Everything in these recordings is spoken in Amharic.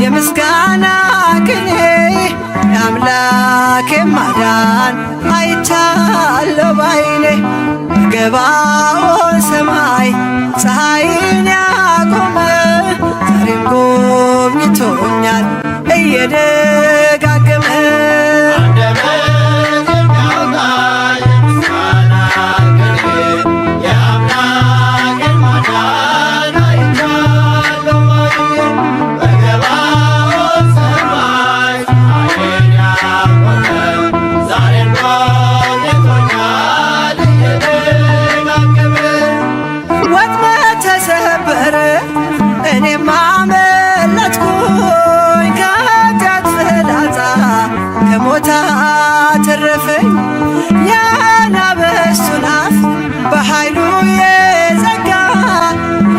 የምስጋና ቅኔ የአምላኬ ማዳን አይቻለሁ ባይኔ በገባኦን ሰማይ ፀሐይን ያቆመ ዛሬም ጎብኝቶኛል እየደጋገመ እኔም አመለጥኩኝ ከኃጢአት ፍላጻ ከሞት አተረፈኝ የአናብስቱን አፍ በኃይሉ የዘጋ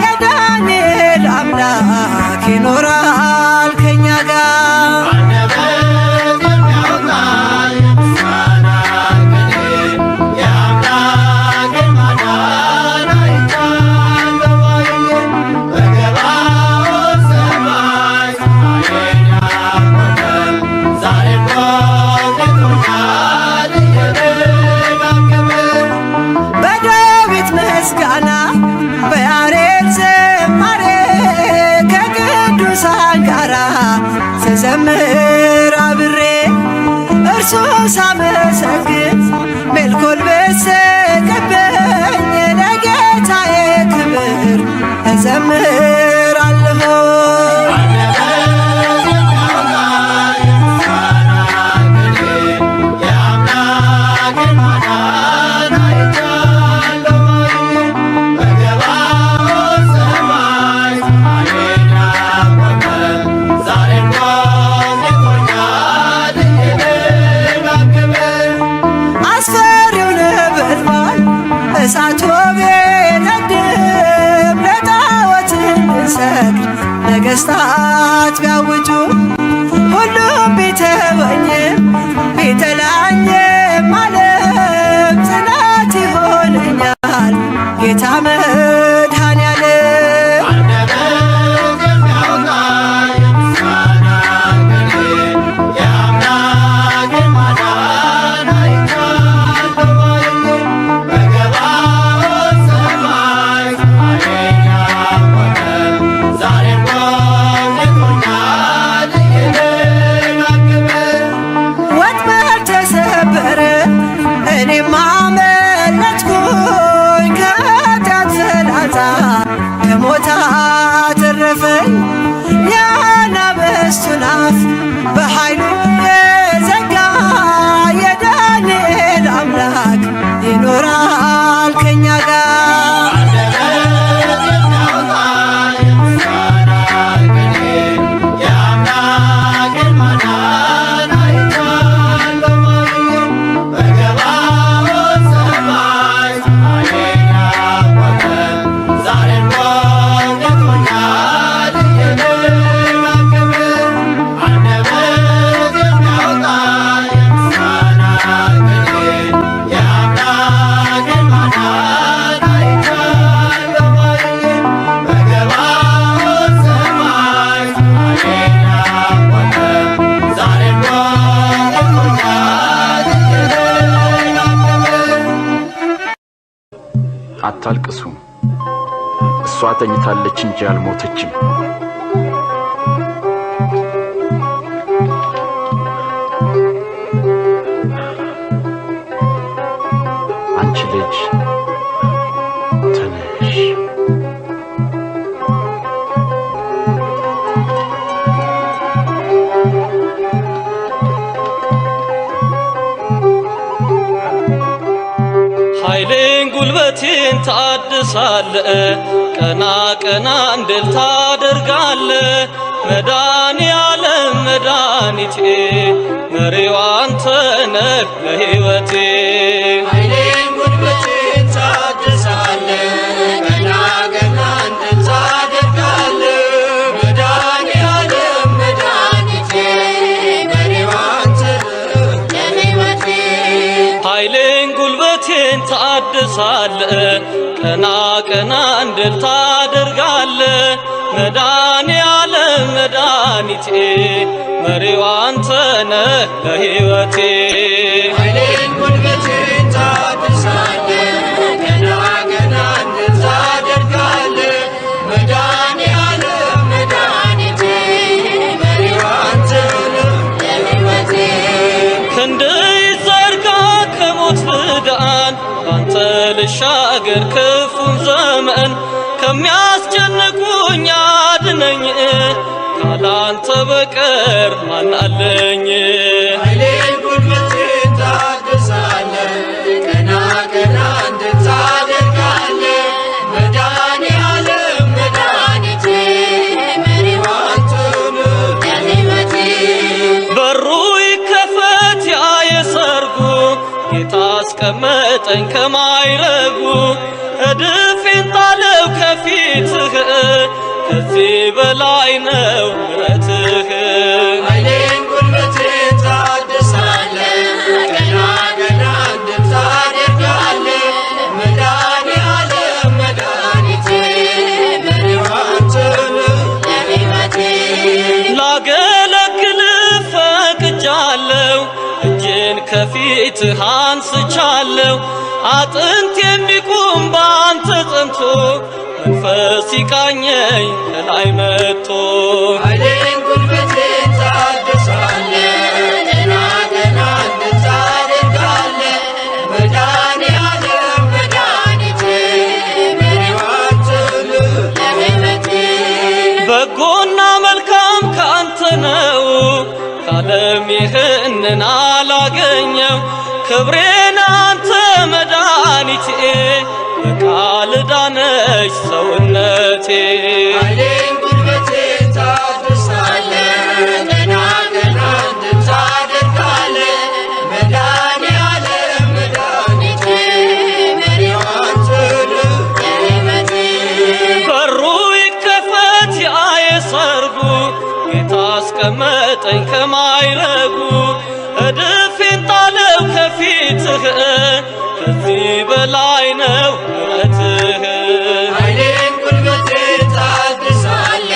የዳንኤል አምላክ ይኖራል ከኛ ጋር ምስጋና በያሬድ ዝማሬ ከቅዱሳን ጋራ ስዘምር አብሬ እርሱን ሳመሰግን ሜልኮል ብስቅብኝ ለጌታዬ ክብር እዘምራለሁ። እሳቱ ቢነድም ለጣዖት እንድንሰግድ ነገሥታት ቢያውጁ ሁሉም ቢተወኝም ቢጠላኝም ዓለም ጽናት ይሆነኛል ጌታ መድኃኔዓለም። እኔም አመለጥኩኝ ከኃጢአት ፍላጻ ከሞት አተረፈኝ የአናብስቱን አፍ በኃይሉ የዘጋ የዳንኤል አምላክ ይኖራል ከኛ ጋር አታልቅሱ እሷ ተኝታለች እንጂ አልሞተችም። አንቺ ልጅ ተነሽ። ኃይሌን ጉልበቴን ታድሳለ ቀና ቀና እንድል ታደርጋለ መድኃኔዓለም መድኃኒቴ መሪው አንተ ነህ ለሕይወቴ ታድሳለ ቀና ቀና እንድል ታደርጋለ መድኃኔዓለም መድኃኒቴ መሪው አንተነ ለሕይወቴ ኃይሌን ጉልበቴን ታድሳለ ቀና ቀና እንድል ታደርጋለ መድኃኔዓለም መድኃኒቴ መሪው አንተነ ለሕይወቴ ክንድህ ይዘርጋ ከሞት ልዳን ባንተ ልሻገር ክፉን ዘመን ከሚያስጨንቁኝ አድነኝ ካላንተ በቀር ማን አለኝ? ኃይሌን ጉልበቴን ታድሳለ ቀና ቀና እንድል ታደርጋለ መድኃኔዓለም መድኃኒቴ መሪው አንተነ ለሕይወቴ በሩ ይከፈት ያ የሰርጉ ጌታ አስቀመጠኝ ከማይረጉ እድፌን ጣለው ከፊትህ ከዚህ በላይ ነው ምሕረትህ ኃይሌን ጉልበቴን ታድሳለ ቀና ቀና እንድል ታደርጋለ መድኃኔዓለም መድኃኒቴ መሪው አንተነ ለሕይወቴ ላገለግልህ ፈቅጃለሁ እጄን ከፊትህ አንስቻለሁ አጥንት የሚቆም ባንተ ጸንቶ መንፈስ ይቃኘኝ ከላይ መጥቶ ኃይሌን ጉልበቴን ታድሳለ ቀና ቀና እንድል ታደርጋለ መድኃኔዓለም መድኃኒቴ መሪው አንተነ ለሕይወቴ በጎና መልካም ካንተ ነው ካለም ይህንን አላገኘው ክብሬን አንተ መድኃኒቴ በቃል ዳነች ሰውነቴ ኃይሌን ጉልበቴን ታድሳለ ቀና ቀና እንድል ታደርጋለ መድኃኔዓለም መድኃኒቴ መሪው አንተነ ለሕይወቴ በሩ ይከፈት ያ የሰርጉ ጌታ አስቀመጠኝ ከማይረጉ እድፌን ጣለው ከፊትህ ከዚህ በላይ ነው ምሕረትህ ኃይሌን ጉልበቴን ታድሳለ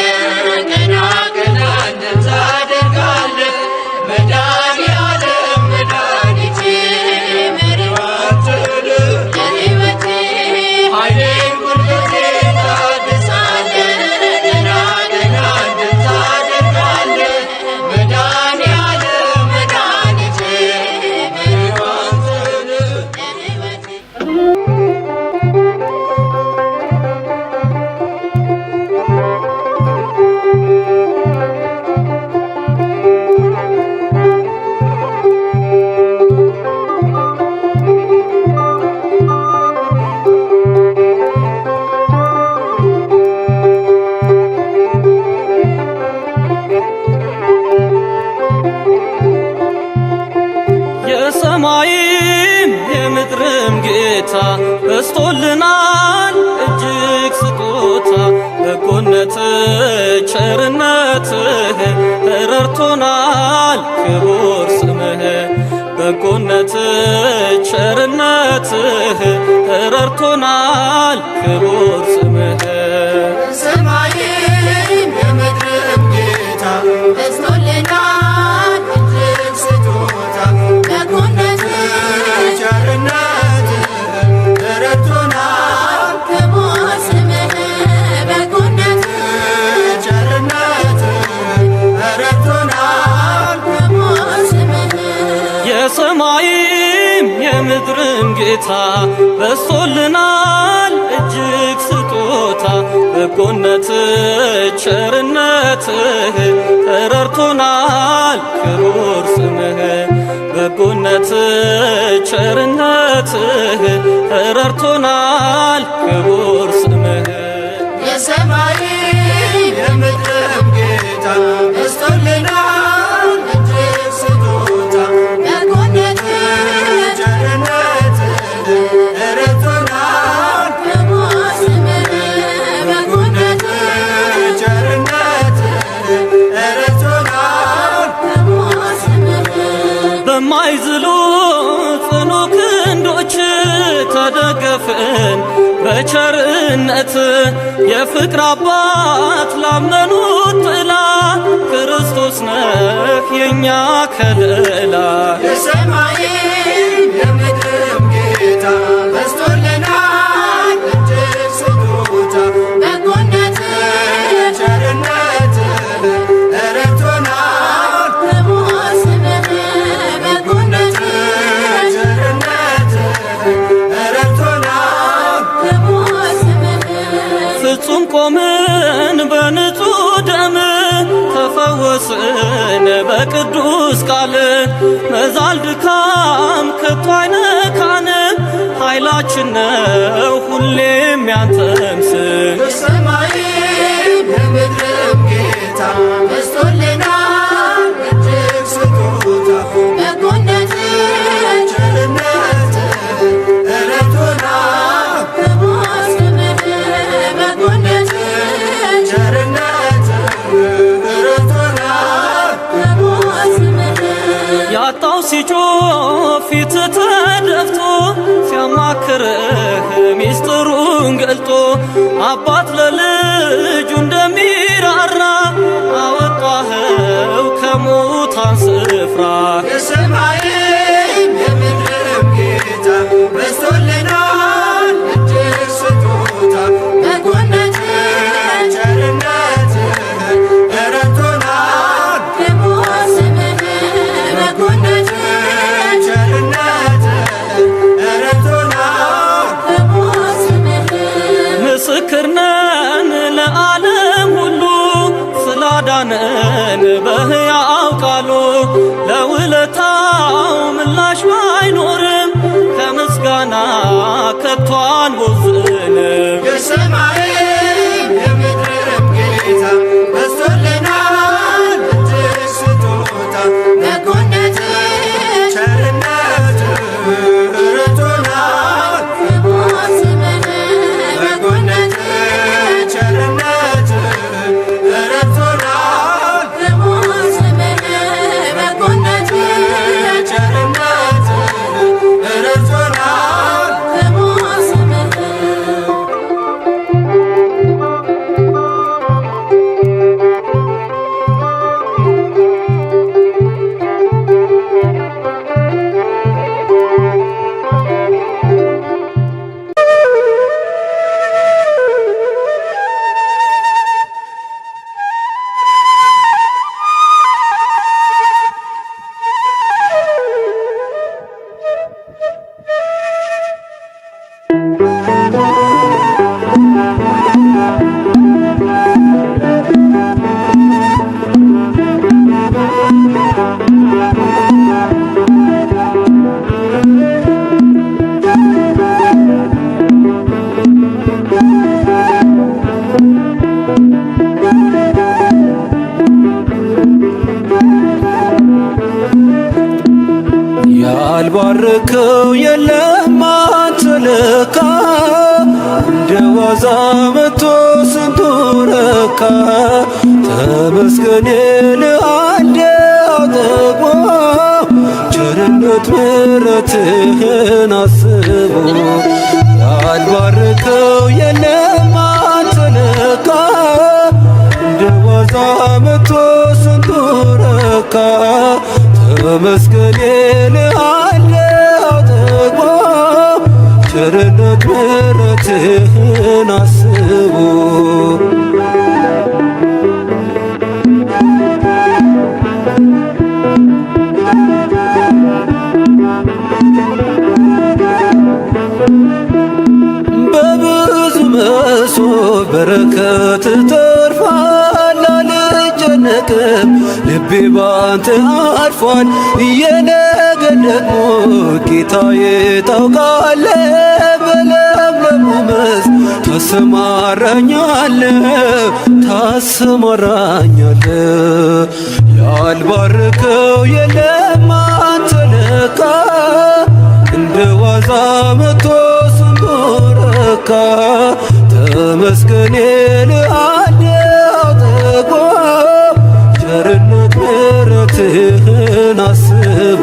ቀና ቀና እንድል ታደርጋለ መድኃኔዓለም መድኃኒቴ መሪው አንተነ ለሕይወቴ ኃይሌን ጉልበቴን ታድሳለ ቀና ቀና እንድል ታደርጋለ መድኃኔዓለም መድኃኒቴ መሪው አንተነ ለሕይወቴ የሰማይም የምድርም ጌታ በስቶልናል እጅግ ስጦታ በጎነትህ ቸርነትህ ረድቶናል ክቡር ስምህ በጎነትህ ቸርነትህ ረድቶናል ክቡር ስምህ የሰማይም የምድርም ጌታ በዝቶልናል እጅግ ስጦታ በጎነትህ ቸርነትህ ረድቶናል ክቡር ስምህ በጎነትህ ቸርነትህ ረድቶናል ክቡር ስምህ የሰማይም የምድርም ጌታ በዝቶልናል እጅግ ስጦታ በጎነትህ ቸርነትህ ረድቶናል ክቡር ስምህ በጎነትህ ቸርነትህ ረድቶናል ክቡር ስምህ የሰማይም የምድርም ጌታ በዝቶልናል እጅግ ስጦታ በጎነትህ ቸርነትህ ረድቶናል ክቡር ስምህ በጎነትህ ቸርነትህ ረድቶናል ክቡር ስምህ በማይዝሉ ጽኑ ክንዶች ተደገፍ የቸርነት የፍቅር አባት ላመኑት ጥላ ክርስቶስ ነህ የኛ ከለላ የሰማይም የምድርም ጌታ በዝቶልናል እጅግ ስጦታ በጎነትህ ቸርነትህ ረድቶናል ክቡር ስምህ በጎነትህ ቸርነትህ ረድቶናል ክቡር ስምህ ፍጹም ቆምን በንጹሕ ደም ተፈወስን በቅዱስ ቃል መዛል ድካም ከቶ አይነካን ኃይላችን ነው ሁሌም ያንተም ስም የሰማይም የምድርም ጌታ በዝቶልናል እጅግ ስጦታ በጎነትህ ቸርነትህ ረድቶናል ክቡር ስምህ በጎነትህ ቸርነትህ ረድቶናል ክቡር ስምህ ያጣው ሲጮህ ፊት ተደፍቶ ሲያማክርህ ሚስጥሩን ገልጦ አባት ለልጁ እንደሚራራ አወጣኸው ከሙታን ስፍራ የሰማይም የምድርም ጌታ በዝቶልናል እጅግ ስጦታ በጎነትህ ቸርነትህ ረድቶናል ክቡር ስምህ በጎነትህ ቸርነትህ ረድቶናል ክቡር ስምህ ምስክር ነን ለዓለም ሁሉ ስላዳነን በሕያው ቃሉ ለውለታው ምላሽ ባይኖርም ከምስጋና ከቶ አንቦዝንም የሰማይም የምድርም ጌታ በዝቶልናል እጅግ ስጦታ በጎነትህ ቸርነትህ ረድቶናል ክቡር ስምህ በጎነትህ ቸርነትህ ረድቶናል ክቡር ስምህ በጎነትህ ቸርነትህ ረድቶናል ክቡር ስምህ ያልባረከው የለም አንተ ለካ እንደ ዋዛ መቶ ስንቱ ረካ ተመስገን ልአንድ አጠግቦ ቸርነት ምሕረትህን አስቦ ያልባረከው የለም አንተ ለካ እንደ ዋዛ መቶ ስንቱ ረካ ተመስገን ልአንድ አጠግቦ ቸርነት ምሕረትህን አስቦ በብዙ መሶብ በረከት ተርፏል አልጨነቅም ልቤ ባንተ አርፏል የነገን ደግሞ ጌታዬ ታውቃለህ በለምለሙ መስክ ታሰማራኛለህ ያልባረከው የለም አንተ ለካ እንደ ዋዛ መቶ ስንቱ ረካ ተመስገን ልአንድ አጠግቦ ቸርነት ምሕረትህን አስቦ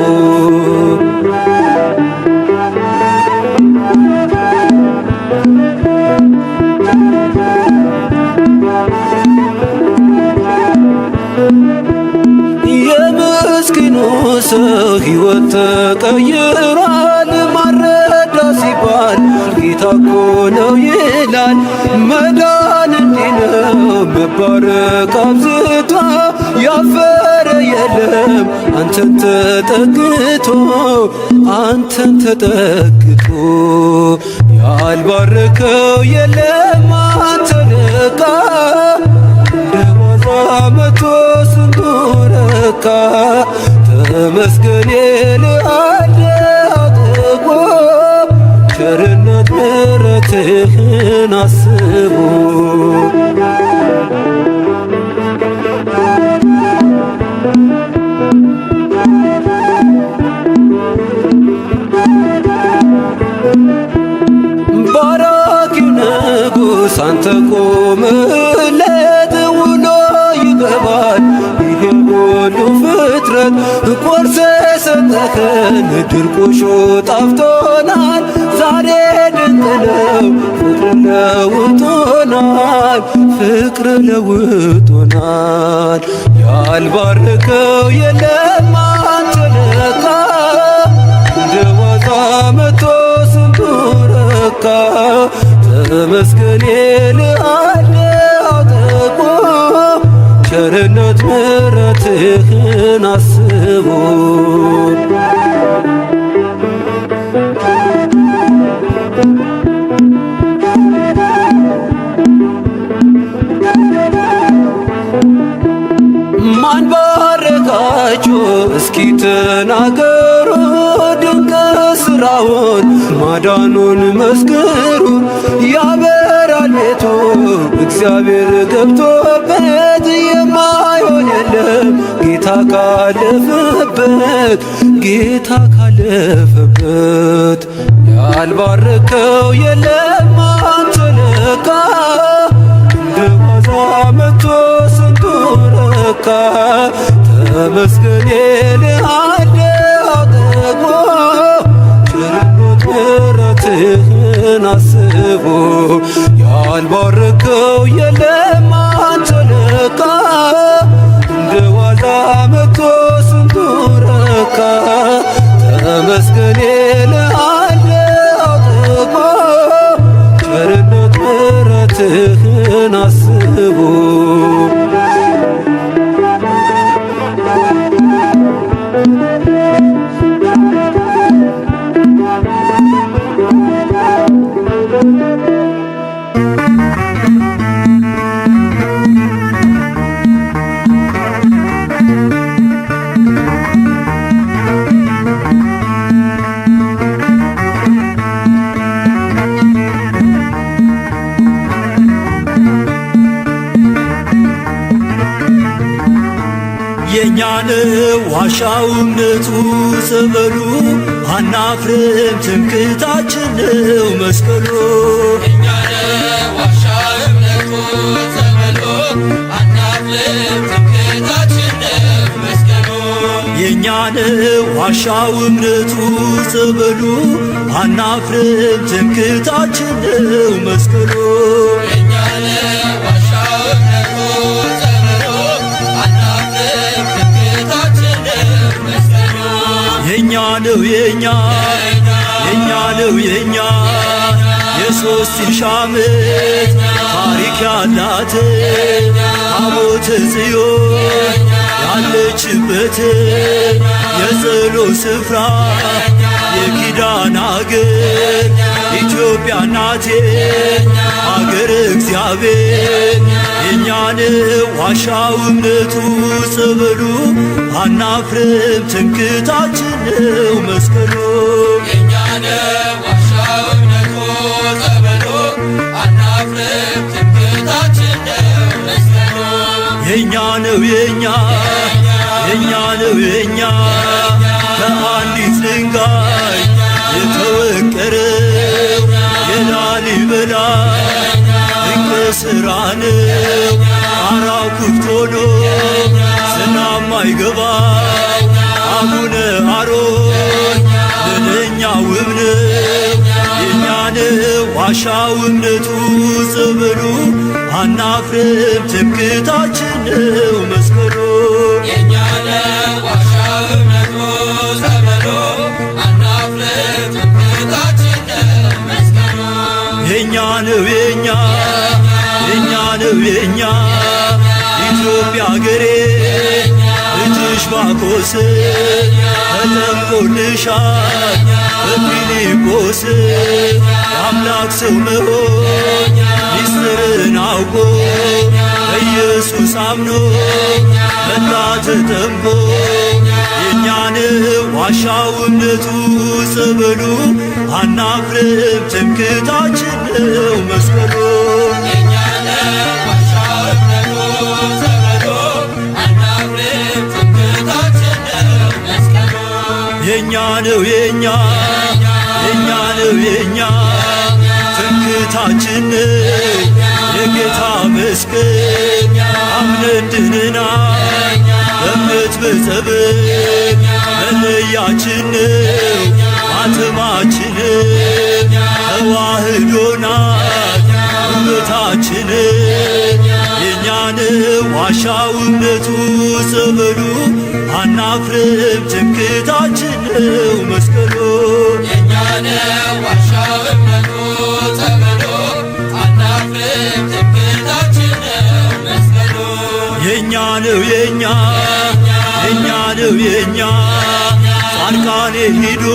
ሕይወት ተቀይሯል ማረዳ ሲባል ጌታ እኮ ነው ይላል። መዳን እንዲህ ነው መባረክ አብዝቶ ያፈረ የለም አንተን ተጠግቶ አንተን ተጠግቶ ያልባረከው የለም አንተን ለካ እንደ ዋዛ መቶ ስንቱ ረካ ተመስገን እልሃለሁ አጥቦ ቸርነት ምሕረትህን አስቦ ባራኪው ንጉሥ አንተ ቆመህለት ውሎ ይገባል ይሄ ሁሉ ፍጥረት ቆርሰ ሰጠኸን ድርቆሾ ጣፍቶናል ዛሬ ድንቅ ነው ፍቅር ለውጦናል ፍቅር ለውጦናል ያልባረከው የለም አንተ ለካ እንደ ዋዛ መቶ ስንቱ ረካ ተመስገን እልሃለሁ አጥቦ ቸርነት ምሕረትህን አስቦ ማን ባረካችሁ እስኪ ተናገሩ ድንቅ ሥራውን ማዳኑን መስክሩ ያበራል ቤቱ እግዚአብሔር ገብቶበት የማይሆን የለም ጌታ ካለፈበት ጌታ ካለፈበት ያልባረከው የለም አንተ ለካ እንደ ዋዛ መቶ ስንቱ ረካ ተመስገን እልሃለሁ አጥቦ ቸርነት ምሕረትህን አስቦ ያልባረከው የለም አንተ ለካ እንደ ዋዛ መቶ ስንቱ ረካ ተመስገን እልሃለሁ አጥቦ ቸርነት ምሕረትህን አስቦ የኛን ዋሻው እምነቱ ጸበሉ አናፍርም ትምክህታችን ነው መስቀሉ የኛን ዋሻው እምነቱ ጸበሉ አናፍርም ትምክህታችን ነው መስቀሉ የኛን ዋሻው እምነቱ ጸበሉ አናፍርም ትምክህታችን ነው መስቀሉ የኛን ዋሻው እምነቱ የኛ ነው የኛ ነው የኛ የሦስት ሺህ ዓመት ታሪክ ያላት ታቦተ ጽዮን ያለችበት የጸሎት ስፍራ የኪዳን አገር ኢትዮጵያ ናቴ አገር እግዚአብሔር የኛን ዋሻው እምነቱ ጸበሉ አናፍርም ትምክህታችን ነው መስቀሉ የኛን ዋሻው እምነቱ ጸበሉ አናፍርም ትምክህታችን ነው መስቀሉ የኛ ነው የኛ ነው የኛ ከአንዲት ድንጋይ የተወቀረው የላሊበላ ድንቅ ሥራ ነው ጣራው ክፍት ሆኖ ዝናብ ማይገባው አቡነ አሮን ምንኛ ውብ ነው የኛን ዋሻው እምነቱ ጸበሉ አናፍርም ትምክህታችን ነው መስቀሉ የኛን ዋሻው እምነቱ ጸበሉ ነው የኛ የኛ ነው የኛ ኢትዮጵያ አገሬ ልጅሽ ባኮስ ተጠምቆልሻል በፊልጶስ የአምላክ ሰው መሆን ሚስጥርን አውቆ በኢየሱስ አምኖ መጣ ተጠምቆ የእኛ ነው ዋሻው እምነቱ ጸበሉ አናፍርም ትምክህታችን ነው መስቀሉ የኛ ነው የኛ የኛ ነው የኛ ትምክህታችን ነው የጌታ መስቀል አምነን ድነናል በእምነት በጸበል መለያችን ነው ማተማችን ተዋህዶናል ውበታችን የእኛ ነው ዋሻው እምነቱ ጸበሉ አናፍርም ትምክህታችን ነው መስቀሉ የኛ ነው ዋሻው እምነቱ ጸበሉ አናፍርም ትምክህታችን ነው መስቀሉ የኛ ነው የኛ የኛ ነው የኛ ጻድቃኔ ሂዶ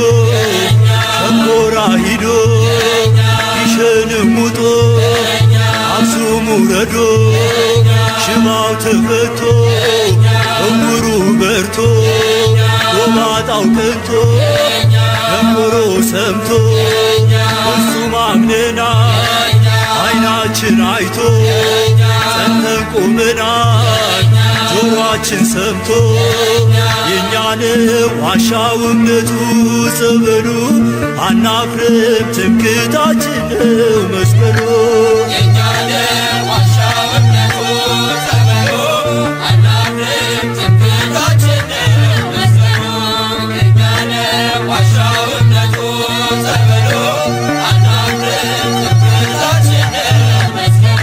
ሸንኮራ ሂዶ ጊሸንም ውጦ አክሱም ውረዶ ሽባው ተፈቶ እውሩ በርቶ ጎባጣው ቀንቶ ደንቆሮ ሰምቶ እሱም አምነናል ዓይናችን አይቶ ጸንተን ቆመናል ጆሮአችን ሰምቶ የእኛ ነው ዋሻው እምነቱ ጸበሉ አናፍርም ትምክህታችን ነው መስቀሉ የኛ ነው ዋሻው እምነቱ ጸበሉ አናፍርም ትምክህታችን ነው መስቀሉ የኛ ነው ዋሻው እምነቱ ጸበሉ አናፍርም ትምክህታችን ነው መስቀሉ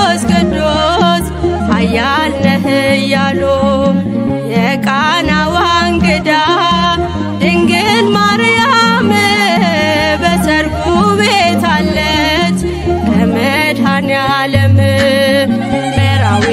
ቅዱስ ቅዱስ ኃያል ነህ እያሉ የቃናዋ እንግዳ ድንግል ማርያም በሰርጉ ቤት አለች ከመድኃኔዓለም መራዊ